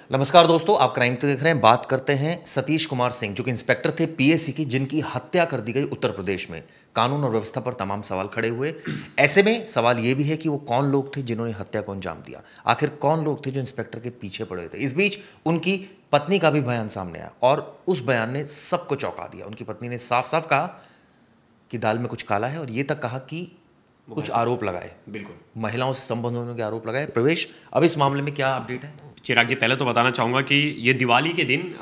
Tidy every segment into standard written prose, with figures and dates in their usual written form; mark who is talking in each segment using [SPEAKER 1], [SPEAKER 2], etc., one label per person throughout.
[SPEAKER 1] नमस्कार दोस्तों, आप क्राइम तो देख रहे हैं। बात करते हैं सतीश कुमार सिंह, जो कि इंस्पेक्टर थे पीएसी की, जिनकी हत्या कर दी गई उत्तर प्रदेश में। कानून और व्यवस्था पर तमाम सवाल खड़े हुए। ऐसे में सवाल यह भी है कि वो कौन लोग थे जिन्होंने हत्या को अंजाम दिया। आखिर कौन लोग थे जो इंस्पेक्टर के पीछे पड़े हुए थे। इस बीच उनकी पत्नी का भी बयान सामने आया और उस बयान ने सबको चौंका दिया। उनकी पत्नी ने साफ साफ कहा कि दाल में कुछ काला है और ये तक कहा कि कुछ आरोप लगाए,
[SPEAKER 2] बिल्कुल
[SPEAKER 1] महिलाओं से संबंध होने के आरोप लगाए। प्रवेश, अब इस मामले में क्या अपडेट है?
[SPEAKER 2] चिराग जी, पहले तो बताना चाहूँगा कि ये दिवाली के दिन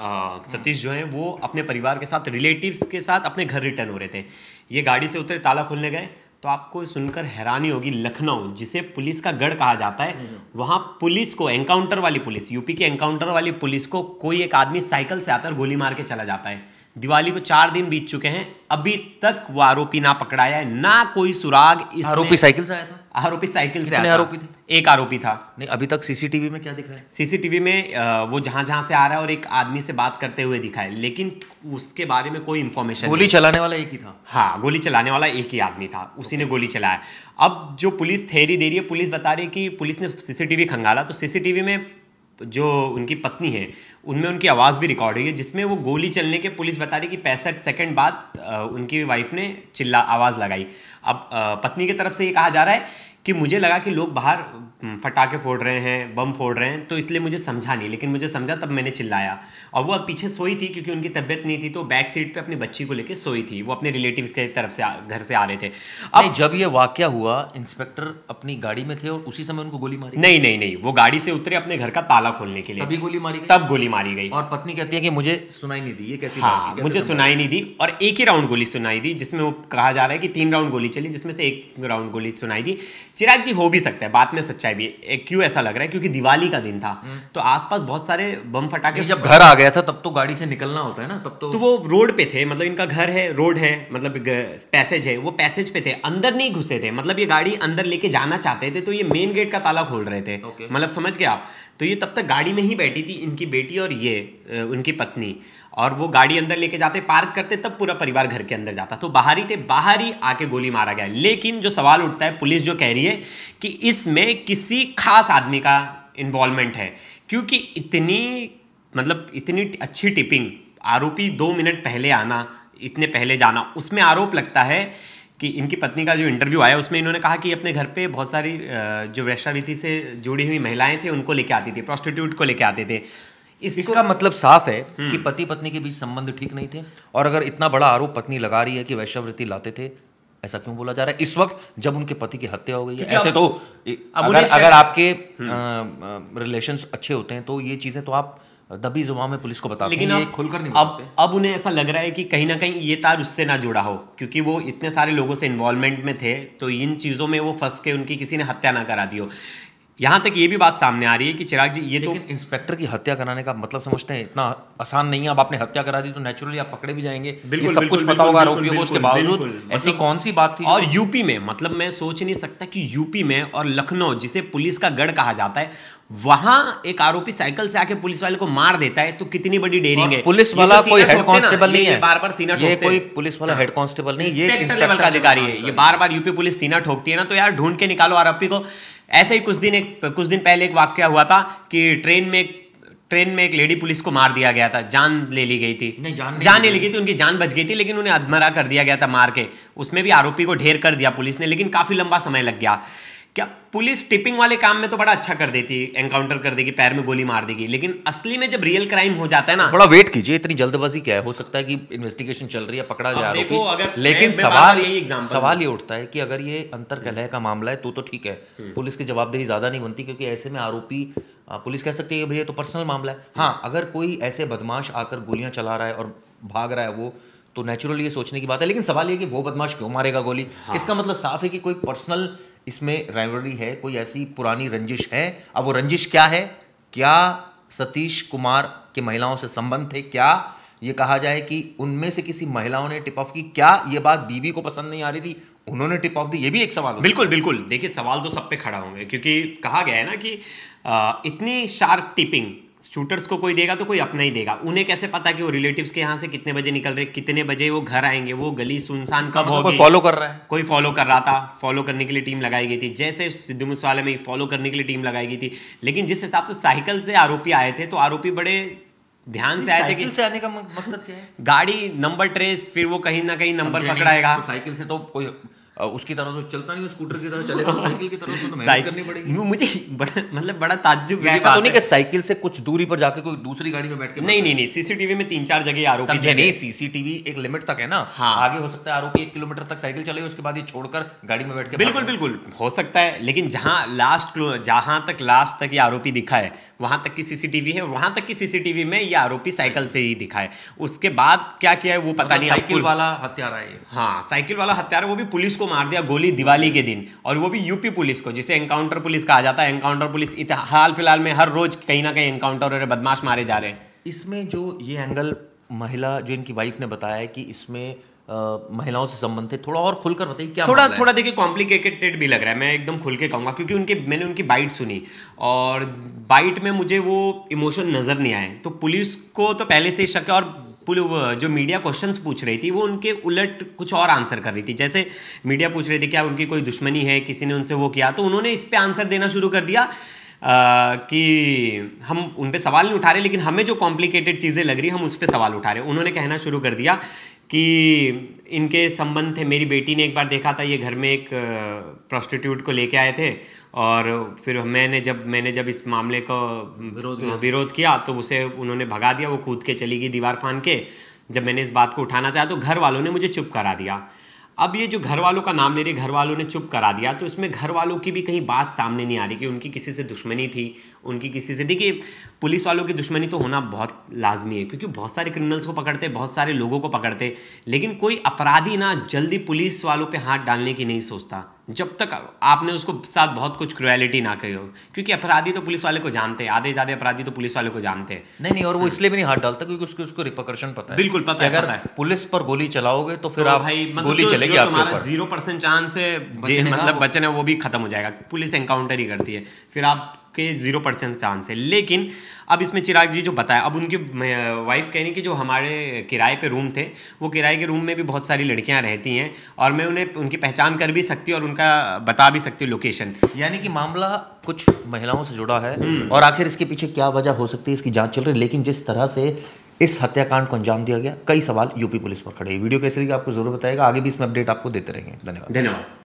[SPEAKER 2] सतीश जो हैं वो अपने परिवार के साथ, रिलेटिव्स के साथ अपने घर रिटर्न हो रहे थे। ये गाड़ी से उतरे, ताला खोलने गए तो आपको सुनकर हैरानी होगी, लखनऊ जिसे पुलिस का गढ़ कहा जाता है, वहाँ पुलिस को, एनकाउंटर वाली पुलिस, यूपी की एनकाउंटर वाली पुलिस को कोई एक आदमी साइकिल से आता है, गोली मार के चला जाता है। दिवाली को 4 दिन बीत चुके हैं, अभी तक वो आरोपी ना पकड़ाया है, ना कोई सुराग।
[SPEAKER 1] आरोपी साइकिल से आया था?
[SPEAKER 2] आरोपी साइकिल से
[SPEAKER 1] कितने
[SPEAKER 2] आया था?
[SPEAKER 1] आरोपी थे?
[SPEAKER 2] एक आरोपी था।
[SPEAKER 1] नहीं, अभी तक सीसीटीवी में क्या दिखा है?
[SPEAKER 2] सीसीटीवी में वो जहां से आ रहा है और एक आदमी से बात करते हुए दिखा है, लेकिन उसके बारे में कोई इंफॉर्मेशन
[SPEAKER 1] गोली चलाने वाला एक ही था?
[SPEAKER 2] हाँ, गोली चलाने वाला एक ही आदमी था, उसी ने गोली चलाया। अब जो पुलिस थ्योरी दे रही है, पुलिस बता रही है कि पुलिस ने सीसीटीवी खंगाला तो सीसीटीवी में जो उनकी पत्नी है उनमें उनकी आवाज़ भी रिकॉर्ड हुई है, जिसमें वो गोली चलने के, पुलिस बता रही कि 65 सेकंड बाद उनकी वाइफ ने आवाज़ लगाई। अब पत्नी की तरफ से ये कहा जा रहा है कि मुझे लगा कि लोग बाहर फटाके फोड़ रहे हैं, बम फोड़ रहे हैं, तो इसलिए मुझे समझा नहीं, लेकिन मुझे समझा तब मैंने चिल्लाया। और वो अब पीछे सोई थी क्योंकि उनकी तबीयत नहीं थी, तो बैक सीट पे अपनी बच्ची को लेकर सोई थी। वो अपने रिलेटिव्स के तरफ से घर से आ रहे थे।
[SPEAKER 1] अब जब ये वाकया हुआ, इंस्पेक्टर अपनी गाड़ी में थे और उसी समय उनको गोली मारी?
[SPEAKER 2] नहीं नहीं नहीं, वो गाड़ी से उतरे अपने घर का ताला खोलने के लिए,
[SPEAKER 1] तभी गोली मारी गई?
[SPEAKER 2] तब गोली मारी गई।
[SPEAKER 1] और पत्नी कहती है कि मुझे सुनाई नहीं दी। ये कैसी
[SPEAKER 2] हाँ,
[SPEAKER 1] बात है?
[SPEAKER 2] मुझे सुनाई नहीं दी और एक ही राउंड गोली सुनाई दी, जिसमें वो कहा जा रहा है कि 3 राउंड गोली चली, जिसमें से 1 राउंड गोली सुनाई दी। चिराग जी, हो भी सकता है, बात में सच्चाई भी है। क्यों ऐसा लग रहा है? क्योंकि दिवाली का दिन था तो आसपास बहुत सारे बम फटाके।
[SPEAKER 1] जब घर आ गया था तब तो गाड़ी से निकलना होता है ना, तब तो
[SPEAKER 2] वो रोड पे थे, मतलब इनका घर है, रोड है, मतलब पैसेज है, वो पैसेज पे थे, अंदर नहीं घुसे थे। मतलब ये गाड़ी अंदर लेके जाना चाहते थे तो ये मेन गेट का ताला खोल रहे थे। मतलब समझ गए आप? तो ये तब तक गाड़ी में ही बैठी थी, इनकी बेटी और ये उनकी पत्नी, और वो गाड़ी अंदर लेके जाते, पार्क करते, तब पूरा परिवार घर के अंदर जाता। तो बाहर ही थे, बाहर ही आके गोली मारा गया। लेकिन जो सवाल उठता है, पुलिस जो कह रही है कि इसमें किसी खास आदमी का इन्वॉल्वमेंट है, क्योंकि इतनी अच्छी टिपिंग, आरोपी 2 मिनट पहले आना, इतने पहले जाना, उसमें आरोप लगता है कि इनकी पत्नी का जो इंटरव्यू आया उसमें इन्होंने कहा कि अपने घर पे बहुत सारी जो वेश्यावृत्ति से जुड़ी हुई महिलाएं थी उनको लेके आती थी, प्रोस्टिट्यूट को लेके आते थे।
[SPEAKER 1] इसका मतलब साफ है कि पति पत्नी के बीच संबंध ठीक नहीं थे। और अगर इतना बड़ा आरोप पत्नी लगा रही है कि वेश्यावृत्ति लाते थे, ऐसा क्यों बोला जा रहा है इस वक्त जब उनके पति की हत्या हो गई है? ऐसे तो अगर आपके रिलेशंस अच्छे होते हैं तो ये चीजें तो आप दबी जुबान में पुलिस को बताते हैं, लेकिन खुलकर नहीं बताते।
[SPEAKER 2] अब उन्हें ऐसा लग रहा है कि कहीं ना कहीं ये तार उससे ना जुड़ा हो, क्योंकि वो इतने सारे लोगों से इन्वॉल्वमेंट में थे, तो इन चीजों में वो फंस के उनकी किसी ने हत्या ना करा दी हो। यहां तक ये भी बात सामने आ रही है कि चिराग जी, ये
[SPEAKER 1] लेकिन इंस्पेक्टर की हत्या कराने का मतलब समझते हैं इतना आसान नहीं है। अब आपने हत्या करा दी तो नेचुरली आप पकड़े भी जाएंगे, ये सब कुछ पता होगा आरोपियों को, उसके बावजूद ऐसी कौन सी बात थी?
[SPEAKER 2] और यूपी में, मतलब मैं सोच नहीं सकता कि यूपी में और लखनऊ जिसे पुलिस का गढ़ कहा जाता है, वहां एक आरोपी साइकिल से आके पुलिस वाले को मार देता है, तो कितनी बड़ी डेयरिंग है।
[SPEAKER 1] पुलिस वाला कोई हेड कांस्टेबल नहीं है,
[SPEAKER 2] बार बार सीना ठोकते हैं।
[SPEAKER 1] ये कोई पुलिस वाला हेड कांस्टेबल नहीं, ये
[SPEAKER 2] इंस्पेक्टर लेवल का अधिकारी है। ये बार बार यूपी पुलिस सीना ठोकती है ना, तो यार ढूंढ के निकालो आरोपी को। ऐसे ही कुछ दिन पहले एक वाकया हुआ था कि ट्रेन में एक लेडी पुलिस को मार दिया गया था, जान ले ली गई थी। जान नहीं ली गई थी, उनकी जान बच गई थी, लेकिन उन्हें अधमरा कर दिया गया था मार के। उसमें भी आरोपी को ढेर कर दिया पुलिस ने, लेकिन काफी लंबा समय लग गया। क्या पुलिस टिपिंग वाले काम में तो बड़ा अच्छा कर देती, एनकाउंटर कर देगी, पैर में गोली मार देगी, लेकिन असली में जब रियल क्राइम हो जाता है ना,
[SPEAKER 1] थोड़ा वेट कीजिए। इतनी जल्दपुजी क्या है? हो सकता है कि इन्वेस्टिगेशन चल रही है, पकड़ा जाए आरोपी, लेकिन सवाल ये उठता है कि अगर ये अंतरकलह का मामला है तो ठीक है, पुलिस की जवाबदेही ज्यादा नहीं बनती, क्योंकि ऐसे में आरोपी, पुलिस कह सकती है भैया तो पर्सनल मामला है। हाँ, अगर कोई ऐसे बदमाश आकर गोलियां चला रहा है और भाग रहा है वो, तो नेचुरली ये सोचने की बात है। लेकिन सवाल ये कि वो बदमाश क्यों मारेगा गोली? हाँ। इसका मतलब साफ है कि कोई पर्सनल इसमें राइवलरी है, कोई ऐसी पुरानी रंजिश है। अब वो रंजिश क्या है? क्या सतीश कुमार के महिलाओं से संबंध थे? क्या ये कहा जाए कि उनमें से किसी महिलाओं ने टिप ऑफ की? क्या ये बात बीबी को पसंद नहीं आ रही थी, उन्होंने टिप ऑफ दी? ये भी एक सवाल।
[SPEAKER 2] बिल्कुल बिल्कुल, देखिए सवाल तो सब पे खड़ा होंगे, क्योंकि कहा गया है ना कि इतनी शार्प टिपिंग शूटर्स को कोई देगा तो कोई अपना ही देगा। उन्हें कैसे पता कि वो रिलेटिव्स के यहाँ से कितने बजे निकल रहे, कितने बजे वो घर आएंगे, वो गली सुनसान कब होगी।
[SPEAKER 1] कोई फॉलो कर रहा है,
[SPEAKER 2] कोई फॉलो कर रहा था, फॉलो करने के लिए टीम लगाई गई थी, जैसे सिद्धू मूसेवाले में फॉलो करने के लिए टीम लगाई गई थी। लेकिन जिस हिसाब से साइकिल से आरोपी आए थे, तो आरोपी बड़े ध्यान से आए थे कि
[SPEAKER 1] से आने का मकसद क्या है,
[SPEAKER 2] गाड़ी नंबर ट्रेस, फिर वो कहीं ना कहीं नंबर पकड़ाएगा।
[SPEAKER 1] साइकिल से तो कोई उसकी तरह तो चलता नहीं, स्कूटर की तरह चलेगा, साइकिल की तरह तो मेहनत करनी पड़ेगी।
[SPEAKER 2] मुझे बड़ा ताज्जुब है।
[SPEAKER 1] ऐसा तो नहीं कि साइकिल से कुछ दूरी पर जाके कोई दूसरी गाड़ी में बैठ के,
[SPEAKER 2] नहीं, सीसीटीवी में 3-4 जगह आरोपी
[SPEAKER 1] समझे नहीं, सीसीटीवी एक लिमिट तक है ना।
[SPEAKER 2] हाँ,
[SPEAKER 1] आगे हो सकता है आरोपी 1 किलोमीटर तक साइकिल चले, उसके बाद ये छोड़कर गाड़ी में बैठ के,
[SPEAKER 2] बिल्कुल हो सकता है। लेकिन जहां तक लास्ट तक ये आरोपी दिखा है, वहां तक की सीसीटीवी है, वहां तक की सीसीटीवी में ये आरोपी साइकिल से ही दिखा है। उसके बाद क्या किया है वो पता नहीं।
[SPEAKER 1] साइकिल वाला हत्यारा है।
[SPEAKER 2] हाँ, साइकिल वाला हत्यारा, वो भी पुलिस को मार दिया गोली दिवाली के दिन, और वो भी यूपी पुलिस को, जिसे एनकाउंटर पुलिस कहा जाता है। एनकाउंटर पुलिस हाल फिलहाल में हर रोज कहीं ना कहीं एनकाउंटर और बदमाश मारे जा रहे हैं।
[SPEAKER 1] इसमें जो ये एंगल महिला, जो इनकी वाइफ ने बताया है कि इसमें महिलाओं से संबंधित, थोड़ा और खुलकर बताइए क्या
[SPEAKER 2] थोड़ा देखिए कॉम्प्लिकेटेड भी लग रहा है। मैं एकदम खुल के कहूँगा, क्योंकि मैंने उनकी बाइट सुनी, और बाइट में मुझे वो इमोशन नज़र नहीं आए। तो पुलिस को तो पहले से ही शक है, और जो मीडिया क्वेश्चंस पूछ रही थी वो उनके उलट कुछ और आंसर कर रही थी। जैसे मीडिया पूछ रही थी क्या उनकी कोई दुश्मनी है, किसी ने उनसे वो किया, तो उन्होंने इस पे आंसर देना शुरू कर दिया कि हम उन पे सवाल नहीं उठा रहे, लेकिन हमें जो कॉम्प्लिकेटेड चीज़ें लग रही हम उस पर सवाल उठा रहे। उन्होंने कहना शुरू कर दिया कि इनके संबंध थे, मेरी बेटी ने एक बार देखा था, ये घर में एक प्रोस्टिट्यूट को लेके आए थे, और फिर मैंने जब इस मामले को विरोध किया तो उसे उन्होंने भगा दिया, वो कूद के चली गई दीवार फान के। जब मैंने इस बात को उठाना चाहा तो घर वालों ने मुझे चुप करा दिया। अब ये जो घर वालों का नाम मेरे घर वालों ने चुप करा दिया, तो इसमें घर वालों की भी कहीं बात सामने नहीं आ रही कि उनकी किसी से दुश्मनी थी, उनकी किसी से। देखिए, पुलिस वालों की दुश्मनी तो होना बहुत लाजमी है, क्योंकि बहुत सारे क्रिमिनल्स को पकड़ते, बहुत सारे लोगों को पकड़ते, लेकिन कोई अपराधी ना जल्दी पुलिस वालों पे हाथ डालने की नहीं सोचता जब तक आपने उसको साथ बहुत कुछ क्रुएलिटी ना कही हो, क्योंकि अपराधी तो पुलिस वाले को जानते हैं, आधे ज़्यादा अपराधी तो पुलिस वाले को जानते हैं।
[SPEAKER 1] नहीं, और वो इसलिए भी नहीं हाथ डालता क्योंकि उसको रिपरकशन पता है।
[SPEAKER 2] बिल्कुल पता है।
[SPEAKER 1] अगर पुलिस पर गोली चलाओगे तो फिर आप
[SPEAKER 2] भाई
[SPEAKER 1] गोली चलेगी आपके ऊपर,
[SPEAKER 2] 0% चांस है बचने, वो भी खत्म हो जाएगा। पुलिस एनकाउंटर ही करती है, फिर आपके 0% चांस है। लेकिन अब इसमें चिराग जी जो बताया, अब उनकी वाइफ कह रही कि जो हमारे किराए पे रूम थे, वो किराए के रूम में भी बहुत सारी लड़कियां रहती हैं, और मैं उन्हें उनकी पहचान कर भी सकती हूँ और उनका बता भी सकती हूँ लोकेशन।
[SPEAKER 1] यानी कि मामला कुछ महिलाओं से जुड़ा है, और आखिर इसके पीछे क्या वजह हो सकती है इसकी जांच चल रही है। लेकिन जिस तरह से इस हत्याकांड को अंजाम दिया गया, कई सवाल यूपी पुलिस पर खड़े हैं। वीडियो कैसे लगी आपको जरूर बताएगा, आगे भी इसमें अपडेट आपको देते रहेंगे। धन्यवाद।